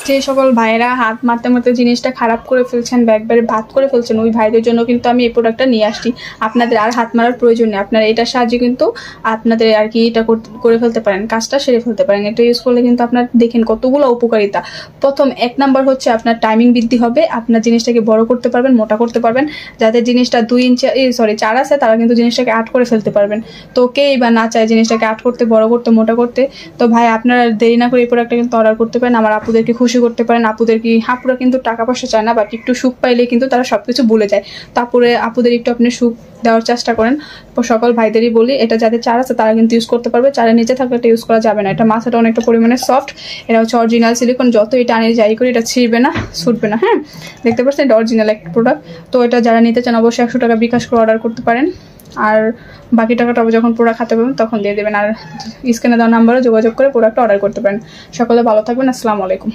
যে সকল ভাইয়েরা হাত মারতে মারতে জিনিসটা খারাপ করে ফেলছেন বা একবারে ভাত করে ফেলছেন, ওই ভাইদের জন্য কিন্তু আমি এই প্রোডাক্টটা নিয়ে আসছি। আপনাদের আর হাত মারার প্রয়োজন নেই, আপনারা এটার সাহায্যে কিন্তু আপনাদের আর কি এটা করে ফেলতে পারেন, কাজটা সেরে ফেলতে পারেন। এটা ইউজ করলে কিন্তু আপনার দেখেন কতগুলো উপকারিতা। প্রথম 1 নাম্বার হচ্ছে আপনার টাইমিং বৃদ্ধি হবে, আপনার জিনিসটাকে বড় করতে পারবেন, মোটা করতে পারবেন। যাদের জিনিসটা 2 ইঞ্চি 4 আছে তারা কিন্তু জিনিসটাকে 8 করে ফেলতে পারবেন। তো কেই বা না চায় জিনিসটাকে 8 করতে, বড় করতে, মোটা করতে। তো ভাই আপনারা দেরি না করে এই প্রোডাক্টটা কিন্তু অর্ডার করতে পারেন, আমার আপুদেরকে খুশি করতে পারেন। আপুরা কিন্তু টাকা পয়সা চায় না, বাট একটু সুখ পাইলে কিন্তু তারা সবকিছু ভুলে যায়। তারপরে আপুদের একটু আপনি সুখ দেওয়ার চেষ্টা করেন। সকল ভাইদেরই বলি, এটা যাদের চার আছে তারা কিন্তু ইউজ করতে পারবে, চারের নিচে থাকলে এটা ইউজ করা যাবে না। এটা মাথাটা অনেকটা পরিমাণে সফট, এটা হচ্ছে অরিজিনাল সিলিকন, যত এটা আনি যাই করি এটা ছিঁড়বে না, ছুটবে না। হ্যাঁ, দেখতে পাচ্ছেন এটা অরিজিনাল একটা প্রোডাক্ট। তো এটা যারা নিতে চান অবশ্যই 100 টাকা বিকাশ করে অর্ডার করতে পারেন, আর বাকি টাকাটা যখন প্রোডাক্ট হাতে পাবেন তখন দিয়ে দেবেন। আর স্ক্রিনে দেওয়া নাম্বারে যোগাযোগ করে প্রোডাক্টটা অর্ডার করতে পারেন। সকলে ভালো থাকবেন, আসসালামু আলাইকুম।